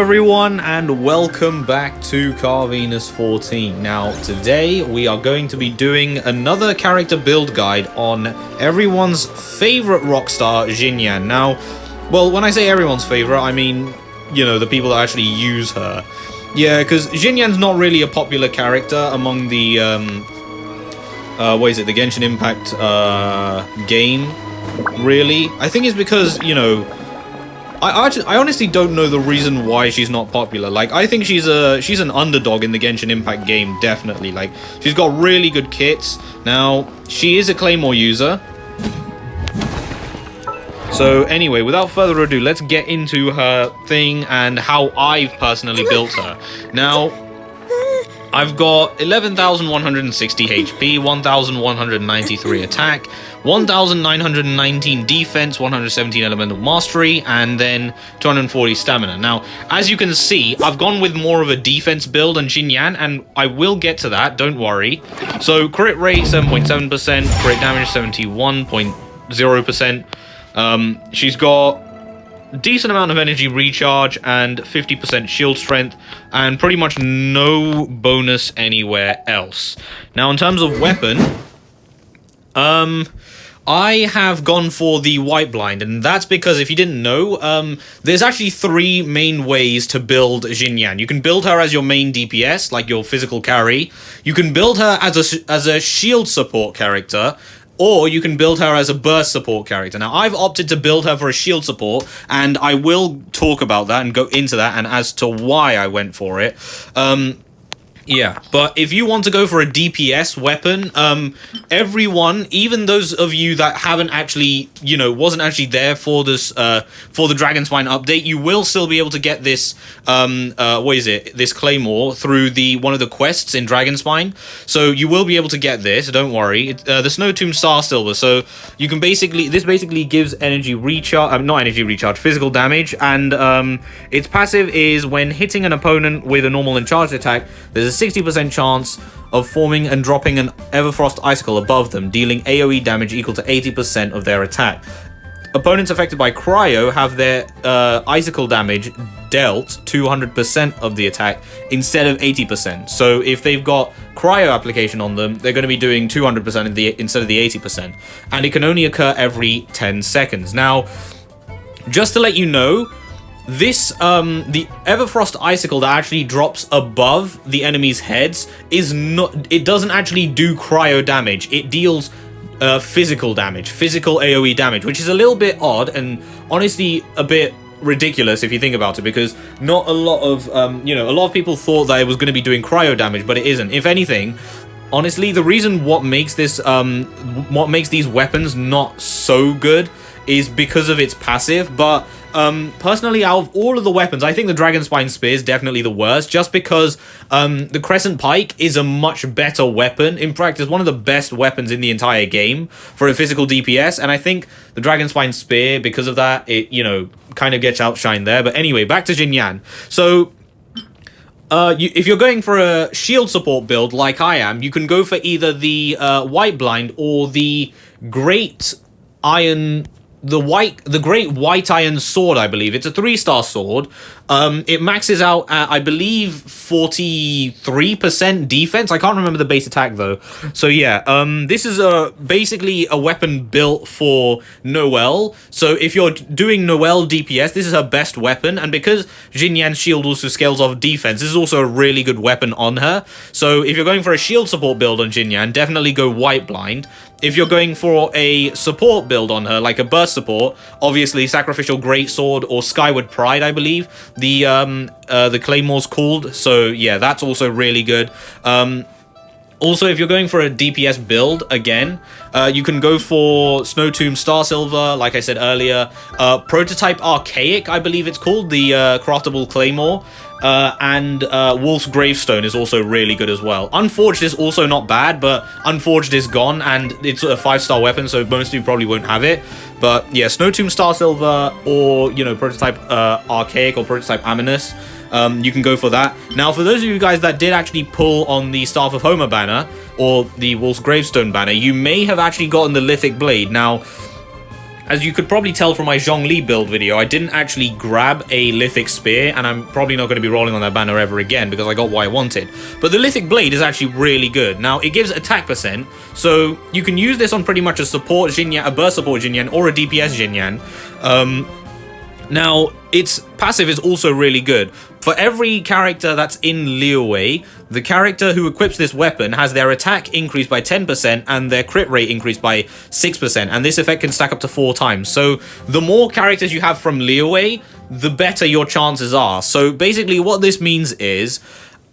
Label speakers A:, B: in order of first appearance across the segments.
A: everyone, and welcome back to Car Venus 14. Now, today we are going to be doing another character build guide on everyone's favorite rockstar, Xinyan. Now, well, when I say everyone's favorite, I mean, you know, the people that actually use her. Yeah, because Xinyan's not really a popular character among the, the Genshin Impact, game, really. I think it's because, you know, I honestly don't know the reason why she's not popular. Like, I think she's an underdog in the Genshin Impact game, definitely. Like, she's got really good kits. Now, she is a Claymore user. So, anyway, without further ado, let's get into her thing and how I've personally built her. Now, I've got 11,160 HP, 1,193 attack, 1,919 defense, 117 elemental mastery, and then 240 stamina. Now, as you can see, I've gone with more of a defense build on Xinyan, and I will get to that, don't worry. So, crit rate 7.7%, crit damage 71.0%. She's got decent amount of energy recharge and 50% shield strength, and pretty much no bonus anywhere else. Now, in terms of weapon, I have gone for the white blind, and that's because, if you didn't know, there's actually three main ways to build Xinyan. You can build her as your main DPS, like your physical carry. You can build her as a shield support character, or you can build her as a burst support character. Now, I've opted to build her for a shield support, and I will talk about that and go into that and as to why I went for it. Yeah, but if you want to go for a DPS weapon, everyone, even those of you that haven't actually, you know, wasn't actually there for this, for the Dragonspine update, you will still be able to get this, this Claymore through one of the quests in Dragonspine. So you will be able to get this, don't worry. The Snow Tomb Star Silver, so you can this basically gives energy recharge, not energy recharge, physical damage, and, its passive is when hitting an opponent with a normal and charged attack, there's a 60% chance of forming and dropping an Everfrost Icicle above them, dealing AoE damage equal to 80% of their attack. Opponents affected by Cryo have their Icicle damage dealt 200% of the attack instead of 80%. So if they've got Cryo application on them, they're going to be doing 200% instead of the 80%. And it can only occur every 10 seconds. Now, just to let you know, this, the Everfrost Icicle that actually drops above the enemy's heads it doesn't actually do cryo damage. It deals physical damage, physical AoE damage, which is a little bit odd and honestly a bit ridiculous if you think about it, because not a lot of, a lot of people thought that it was going to be doing cryo damage, but it isn't. If anything, honestly, the reason what makes these weapons not so good is because of its passive, but personally, out of all of the weapons, I think the Dragonspine Spear is definitely the worst, just because the Crescent Pike is a much better weapon. In fact, it's one of the best weapons in the entire game for a physical DPS, and I think the Dragonspine Spear, because of that, it, you know, kind of gets outshined there. But anyway, back to Xinyan. So, if you're going for a shield support build like I am, you can go for either the White Blind or the Great Iron... The Great White Iron Sword, I believe. It's a 3-star sword. It maxes out at, I believe, 43% defense. I can't remember the base attack, though. So, yeah, this is basically a weapon built for Noelle. So, if you're doing Noelle DPS, this is her best weapon. And because Xinyan's shield also scales off defense, this is also a really good weapon on her. So, if you're going for a shield support build on Xinyan, definitely go White Blind. If you're going for a support build on her, like a burst support, obviously Sacrificial Greatsword or Skyward Pride, I believe the Claymore's called. So yeah, that's also really good. Also, if you're going for a DPS build, again, you can go for Snow Tomb Star Silver, like I said earlier. Prototype Archaic, I believe it's called, the craftable Claymore. And Wolf's Gravestone is also really good as well. Unforged is also not bad, but Unforged is gone, and it's a 5-star weapon, so most of you probably won't have it. But yeah, Snow Tomb Star Silver, or, you know, Prototype Archaic or Prototype Aminous, you can go for that. Now, for those of you guys that did actually pull on the Staff of Homer banner, or the Wolf's Gravestone banner, you may have actually gotten the Lithic Blade. Now, as you could probably tell from my Zhongli build video, I didn't actually grab a Lithic Spear, and I'm probably not going to be rolling on that banner ever again because I got what I wanted. But the Lithic Blade is actually really good. Now, it gives attack percent, so you can use this on pretty much a support Xinyan, a burst support Xinyan, or a DPS Xinyan. Now, its passive is also really good. For every character that's in Liyue, the character who equips this weapon has their attack increased by 10% and their crit rate increased by 6%, and this effect can stack up to 4 times. So the more characters you have from Liyue, the better your chances are. So basically what this means is,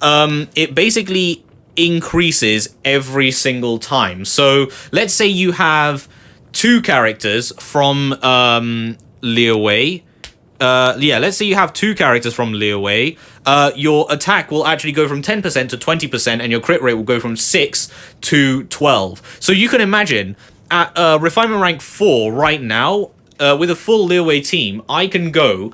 A: it basically increases every single time. So let's say you have 2 characters from Liyue. Let's say you have 2 characters from Liyue. Your attack will actually go from 10% to 20%, and your crit rate will go from 6 to 12. So you can imagine, at Refinement Rank 4 right now, with a full Liyue team, I can have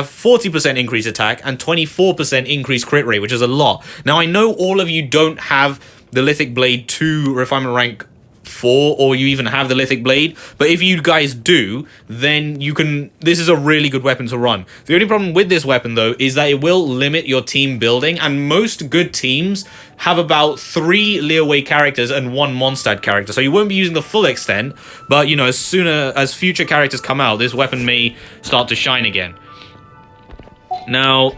A: 40% increased attack and 24% increased crit rate, which is a lot. Now, I know all of you don't have the Lithic Blade 2 Refinement Rank 4, or you even have the Lithic Blade, but if you guys do, then you can, this is a really good weapon to run. The only problem with this weapon though is that it will limit your team building, and most good teams have about 3 Liyue characters and 1 Mondstadt character, so you won't be using the full extent, but you know, as soon as future characters come out, this weapon may start to shine again. Now,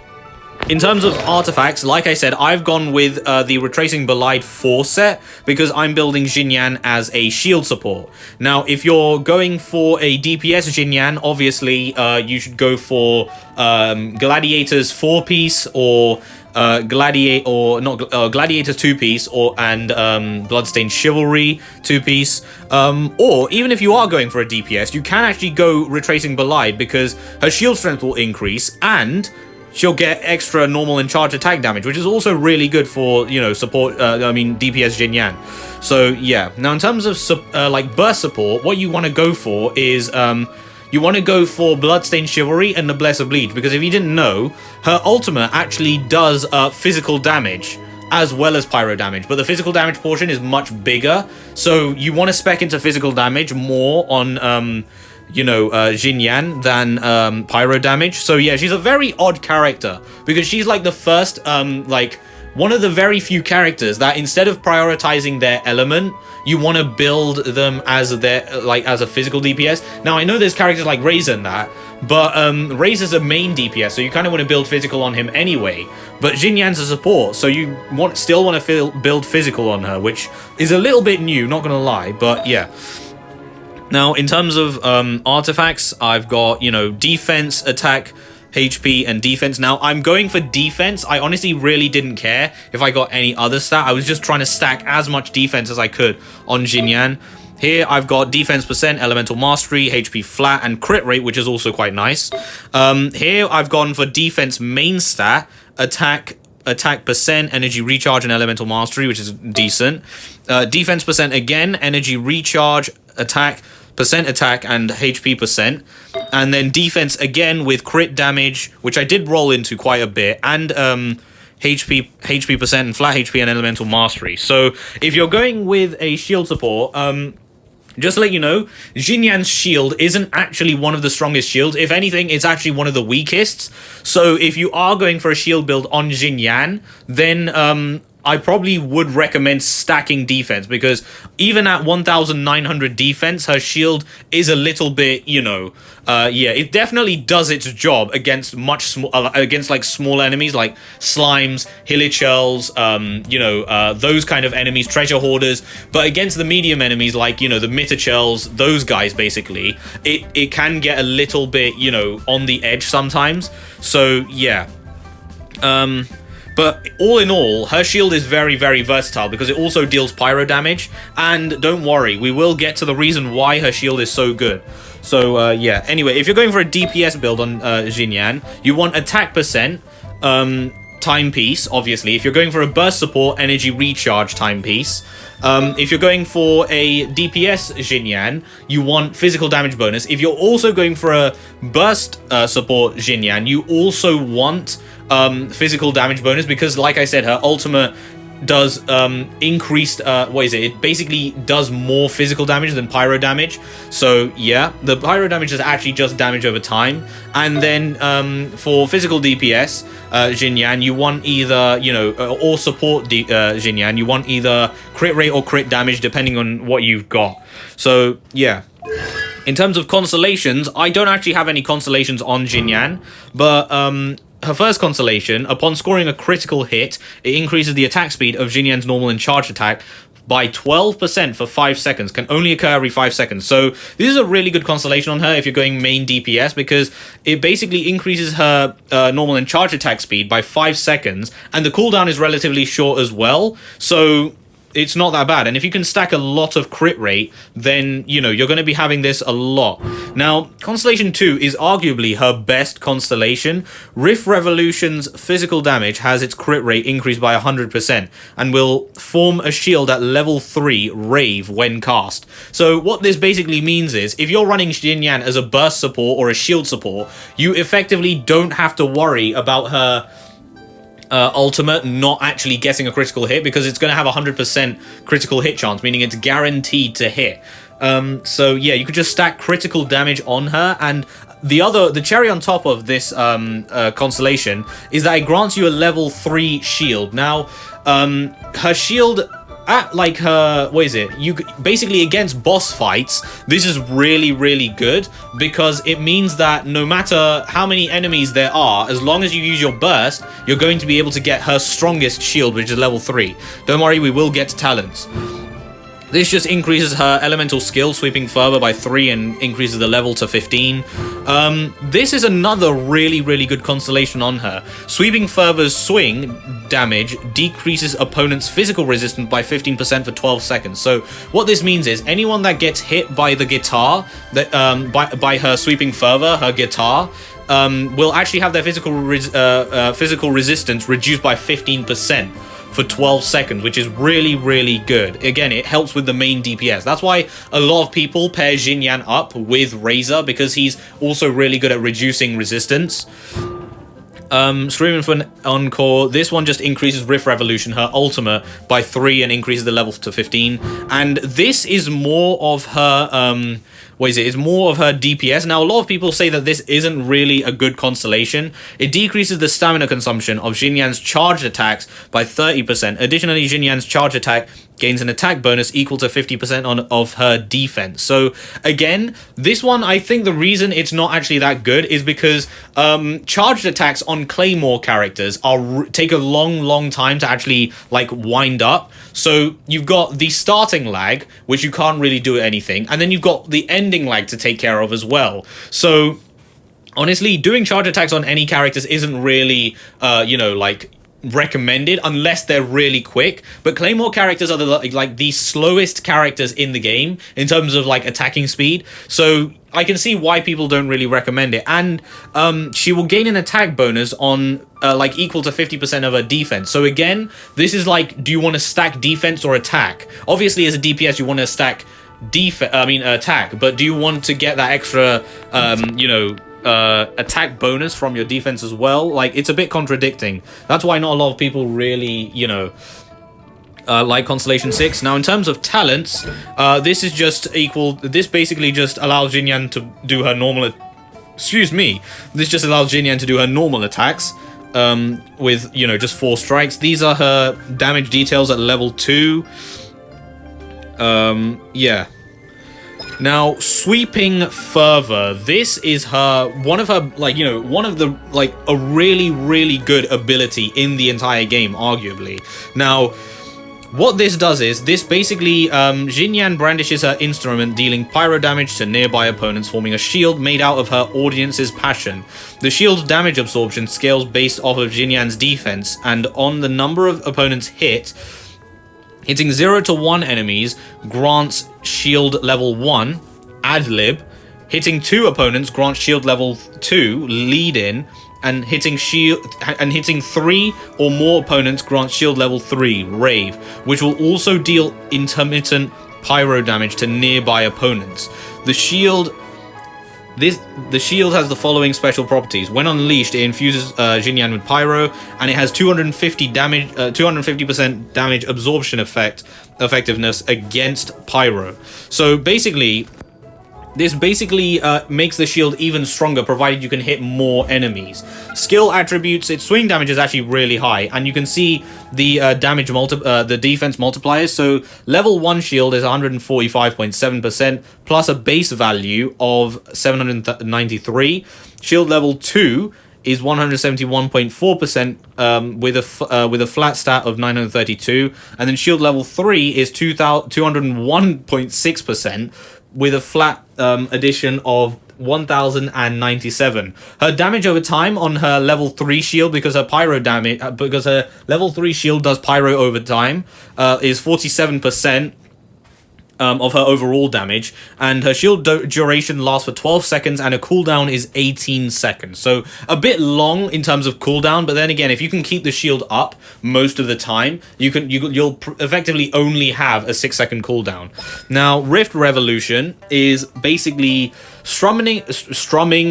A: in terms of artifacts, like I said, I've gone with the Retracing Belied 4 set because I'm building Xinyan as a shield support. Now, if you're going for a DPS Xinyan, obviously you should go for Gladiators 4-piece or Gladiators 2-piece and Bloodstained Chivalry 2-piece. Or even if you are going for a DPS, you can actually go Retracing Belied because her shield strength will increase and she'll get extra normal and charge attack damage, which is also really good for, you know, support, DPS Xinyan. So, yeah. Now, in terms of, like, burst support, what you want to go for is, you want to go for Bloodstained Chivalry and Noblesse Oblige, because if you didn't know, her ultimate actually does physical damage as well as pyro damage, but the physical damage portion is much bigger, so you want to spec into physical damage more on, Xinyan than pyro damage. So yeah, she's a very odd character because she's like the first, one of the very few characters that instead of prioritizing their element, you want to build them as as a physical DPS. Now I know there's characters like Razor and that, but Razor's a main DPS, so you kind of want to build physical on him anyway. But Xinyan's a support, so you still want to build physical on her, which is a little bit new, not gonna lie, but yeah. Now, in terms of artifacts, I've got, defense, attack, HP, and defense. Now, I'm going for defense. I honestly really didn't care if I got any other stat. I was just trying to stack as much defense as I could on Xinyan. Here, I've got defense percent, elemental mastery, HP flat, and crit rate, which is also quite nice. Here, I've gone for defense main stat, attack percent, energy recharge, and elemental mastery, which is decent. Defense percent again, energy recharge, attack, and HP percent, and then defense again with crit damage, which I did roll into quite a bit, and HP percent and flat HP and elemental mastery. So if you're going with a shield support, just to let you know, Xinyan's shield isn't actually one of the strongest shields. If anything, it's actually one of the weakest. So if you are going for a shield build on Xinyan, then I probably would recommend stacking defense, because even at 1,900 defense, her shield is a little bit, it definitely does its job against like small enemies like slimes, hilichurls, those kind of enemies, treasure hoarders. But against the medium enemies like, the mitichurls, those guys basically, it can get a little bit, on the edge sometimes. So yeah. But all in all, her shield is very, very versatile because it also deals pyro damage. And don't worry, we will get to the reason why her shield is so good. So, yeah. Anyway, if you're going for a DPS build on Xinyan, you want attack percent, timepiece, obviously. If you're going for a burst support, energy recharge timepiece. If you're going for a DPS Xinyan, you want physical damage bonus. If you're also going for a burst support Xinyan, you also want physical damage bonus, because like I said, her ultimate does increased it basically does more physical damage than pyro damage. So yeah, the pyro damage is actually just damage over time. And then for physical DPS, Xinyan, you want either, you know, or support Xinyan, you want either crit rate or crit damage depending on what you've got. So yeah, in terms of constellations, I don't actually have any constellations on Xinyan, but her first constellation, upon scoring a critical hit, it increases the attack speed of Xinyan's normal and charged attack by 12% for 5 seconds. Can only occur every 5 seconds. So this is a really good constellation on her if you're going main DPS, because it basically increases her normal and charged attack speed by 5 seconds, and the cooldown is relatively short as well. So it's not that bad. And if you can stack a lot of crit rate, then, you know, you're going to be having this a lot. Now, Constellation 2 is arguably her best constellation. Rift Revolution's physical damage has its crit rate increased by 100% and will form a shield at level 3 Rave when cast. So what this basically means is, if you're running Xinyan as a burst support or a shield support, you effectively don't have to worry about her ultimate not actually getting a critical hit, because it's going to have 100% critical hit chance, meaning it's guaranteed to hit. So yeah, you could just stack critical damage on her. And the cherry on top of this constellation is that it grants you a level 3 shield. Now her shield at like her, you basically against boss fights, this is really, really good, because it means that no matter how many enemies there are, as long as you use your burst, you're going to be able to get her strongest shield, which is level 3. Don't worry, we will get to talents. This just increases her elemental skill, Sweeping Fervor, by 3 and increases the level to 15. This is another really, really good constellation on her. Sweeping Fervor's swing damage decreases opponent's physical resistance by 15% for 12 seconds. So what this means is anyone that gets hit by the guitar, by her Sweeping Fervor, her guitar, will actually have their physical resistance reduced by 15%. For 12 seconds, which is really, really good. Again, it helps with the main DPS. That's why a lot of people pair Xinyan up with Razor, because he's also really good at reducing resistance. Screaming for an encore. This one just increases Rift Revolution, her ultimate, by 3 and increases the level to 15. And this is more of her it's more of her DPS. Now, a lot of people say that this isn't really a good constellation. It decreases the stamina consumption of Xinyan's charged attacks by 30%. Additionally, Xinyan's charged attack gains an attack bonus equal to 50% of her defense. So again, this one, I think the reason it's not actually that good is because charged attacks on Claymore characters take a long time to actually like wind up. So you've got the starting lag, which you can't really do anything, and then you've got the ending lag to take care of as well. So honestly, doing charge attacks on any characters isn't really recommended unless they're really quick. But Claymore characters are the slowest characters in the game in terms of like attacking speed, so I can see why people don't really recommend it. And she will gain an attack bonus on equal to 50% of her defense. So again, this is like, do you want to stack defense or attack? Obviously as a DPS you want to stack attack, but do you want to get that extra attack bonus from your defense as well? Like, it's a bit contradicting. That's why not a lot of people really, like Constellation 6. Now, in terms of talents, this is just equal. This basically just allows Xinyan to do her normal. This just allows Xinyan to do her normal attacks. With just 4 strikes. These are her damage details at level 2. Yeah. Now, Sweeping Fervor. This is one of a really, really good ability in the entire game, arguably. Now, what this does is, this basically, Xinyan brandishes her instrument, dealing pyro damage to nearby opponents, forming a shield made out of her audience's passion. The shield's damage absorption scales based off of Xinyan's defense, and on the number of opponents hit. Hitting 0 to 1 enemies grants shield level 1, ad-lib. Hitting 2 opponents grants shield level 2, lead-in. And hitting 3 or more opponents grants shield level 3, rave, which will also deal intermittent pyro damage to nearby opponents. The shield The shield has the following special properties. When unleashed, it infuses Xinyan with pyro, and it has 250% damage absorption effectiveness against pyro. So basically, this makes the shield even stronger, provided you can hit more enemies. Skill attributes, its swing damage is actually really high, and you can see the the defense multipliers. So level 1 shield is 145.7% plus a base value of 793. Shield level 2 is 171.4% with a flat stat of 932, and then shield level 3 is 201.6% with a flat addition of 1097. Her damage over time on her level 3 shield, because her level 3 shield does pyro over time, is 47%. Of her overall damage, and her shield duration lasts for 12 seconds, and her cooldown is 18 seconds. So a bit long in terms of cooldown, but then again, if you can keep the shield up most of the time, you'll effectively only have a 6-second cooldown. Now, Rift Revolution is basically strumming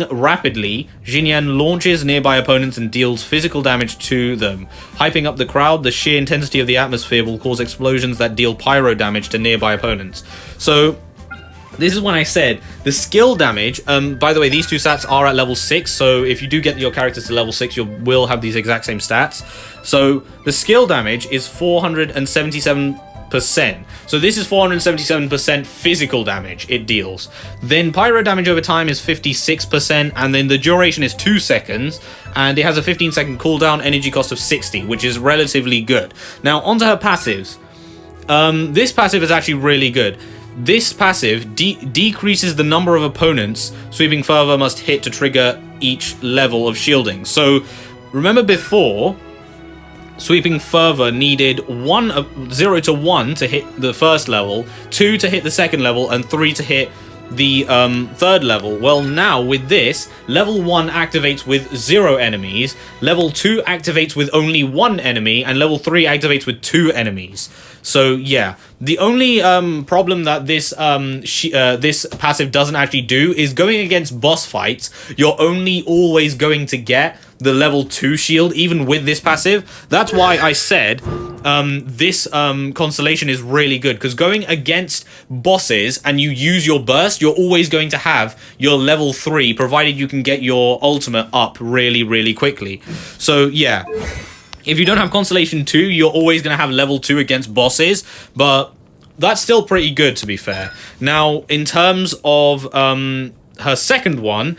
A: rapidly. Xinyan launches nearby opponents and deals physical damage to them. Hyping up the crowd, the sheer intensity of the atmosphere will cause explosions that deal pyro damage to nearby opponents. So this is when I said the skill damage. By the way, these two stats are at level 6, so if you do get your characters to level 6, you will have these exact same stats. So the skill damage is 477%. So this is 477% physical damage it deals. Then pyro damage over time is 56%, and then the duration is 2 seconds, and it has a 15-second cooldown, energy cost of 60, which is relatively good. Now, onto her passives. This passive is actually really good. This passive decreases the number of opponents Sweeping Fervor must hit to trigger each level of shielding. So, remember before, Sweeping Fervor needed 0 to 1 to hit the first level, 2 to hit the second level, and 3 to hit the third level. Well, now with this, level 1 activates with 0 enemies, level 2 activates with only 1 enemy, and level 3 activates with 2 enemies. So yeah, the only problem that this this passive doesn't actually do is going against boss fights. You're only always going to get the level 2 shield, even with this passive. That's why I said this Constellation is really good, because going against bosses and you use your burst, you're always going to have your level 3, provided you can get your ultimate up really, really quickly. So yeah, if you don't have Constellation 2, you're always going to have level 2 against bosses, but that's still pretty good, to be fair. Now, in terms of her second one,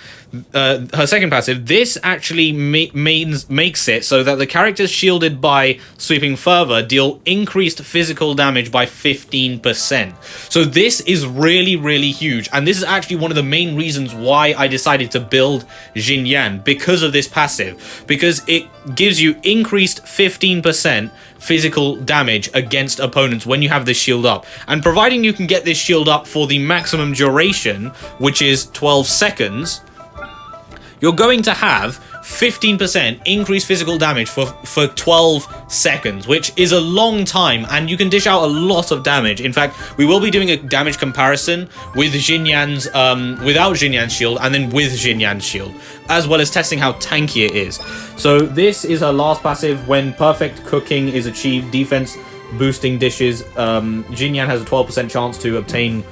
A: her second passive, this actually makes it so that the characters shielded by Sweeping Fervor deal increased physical damage by 15%. So this is really, really huge, and this is actually one of the main reasons why I decided to build Xinyan, because of this passive, because it gives you increased 15% physical damage against opponents when you have this shield up, and providing you can get this shield up for the maximum duration, which is 12 seconds, you're going to have 15% increased physical damage for 12 seconds, which is a long time, and you can dish out a lot of damage. In fact, we will be doing a damage comparison with Xinyan's, without Xinyan's shield, and then with Xinyan's shield, as well as testing how tanky it is. So this is her last passive. When perfect cooking is achieved, defense boosting dishes, Xinyan has a 12% chance to obtain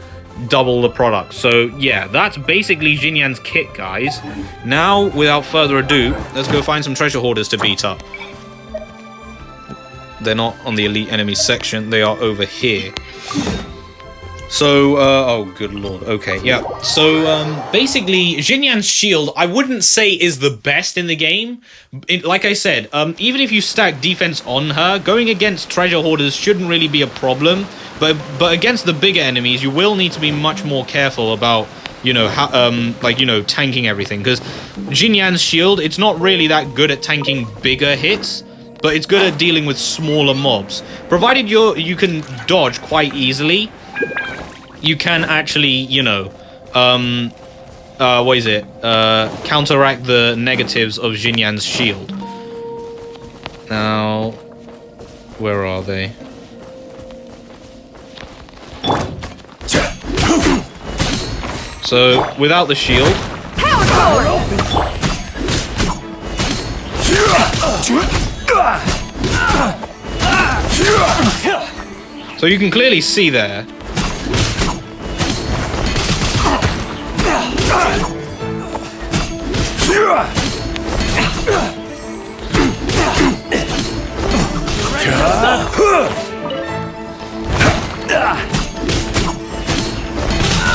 A: double the product. So yeah, that's basically Xinyan's kit, guys. Now, without further ado, let's go find some treasure hoarders to beat up. They're not on the elite enemies section, they are over here. So, oh good lord, okay, yeah. So, basically, Xinyan's shield, I wouldn't say is the best in the game. Like I said, even if you stack defense on her, going against treasure hoarders shouldn't really be a problem. But against the bigger enemies, you will need to be much more careful about, you know, how, like, you know, tanking everything. Because Xinyan's shield, it's not really that good at tanking bigger hits, but it's good at dealing with smaller mobs. Provided you can dodge quite easily, you can actually, you know, what is it? Counteract the negatives of Xinyan's shield. Now, where are they? So, without the shield, So you can clearly see there.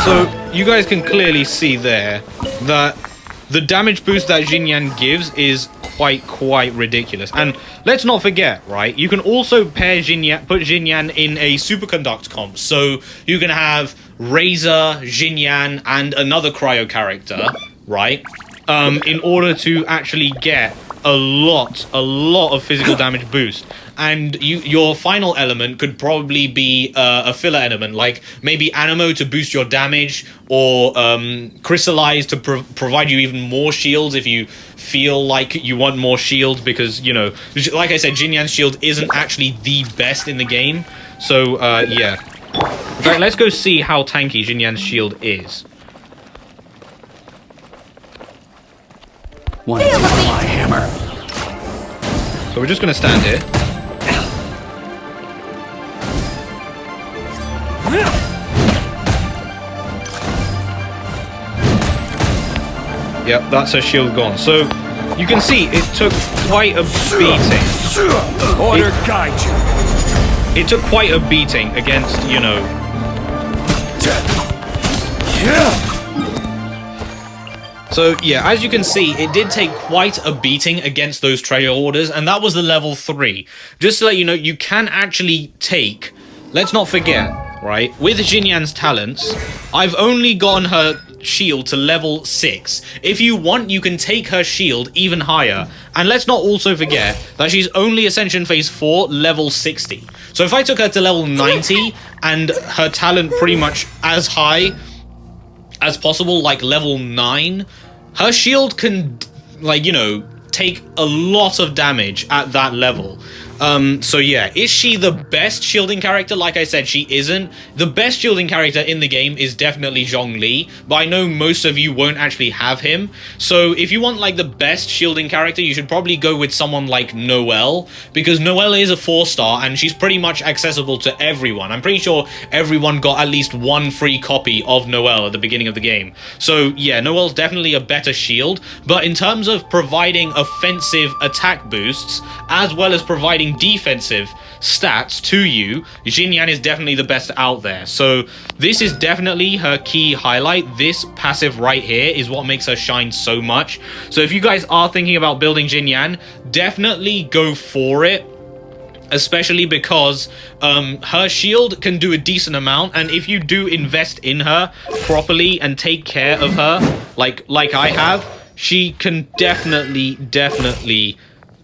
A: So you guys can clearly see there that the damage boost that Xinyan gives is quite ridiculous. And let's not forget, right, you can also pair Xinyan, put Xinyan in a superconduct comp. So you can have Razor, Xinyan, and another cryo character, right, in order to actually get a lot of physical damage boost. And your final element could probably be a filler element, like maybe Animo to boost your damage, or Crystallize to provide you even more shields if you feel like you want more shields, because, you know, like I said, Xinyan's shield isn't actually the best in the game. So, yeah. In fact, let's go see how tanky Xinyan's shield is.
B: Want to take my hammer?
A: So we're just going to stand here. Yep, that's her shield gone. So you can see it took quite a beating.
B: Order guide you.
A: It took quite a beating against, you know. So yeah, as you can see, it did take quite a beating against those treasure orders, and that was the level 3. Just to let you know, you can actually take, let's not forget, right, with Xinyan's talents, I've only gotten her shield to level 6. If you want, you can take her shield even higher. And let's not also forget that she's only Ascension Phase 4, level 60. So if I took her to level 90 and her talent pretty much as high as possible, like level 9, her shield can, like, you know, take a lot of damage at that level. So yeah, is she the best shielding character? Like I said, she isn't. The best shielding character in the game is definitely Zhongli, but I know most of you won't actually have him. So if you want like the best shielding character, you should probably go with someone like Noelle, because Noelle is a 4-star and she's pretty much accessible to everyone. I'm pretty sure everyone got at least one free copy of Noelle at the beginning of the game. So yeah, Noelle's definitely a better shield, but in terms of providing offensive attack boosts, as well as providing defensive stats to you, Xinyan is definitely the best out there. So this is definitely her key highlight. This passive right here is what makes her shine so much. So if you guys are thinking about building Xinyan, definitely go for it, especially because her shield can do a decent amount, and if you do invest in her properly and take care of her like I have, she can definitely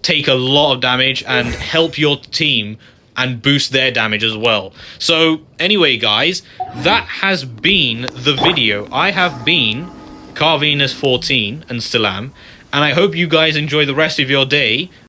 A: take a lot of damage and help your team and boost their damage as well. So anyway, guys, that has been the video. I have been Carvenus14 and still am, and I hope you guys enjoy the rest of your day.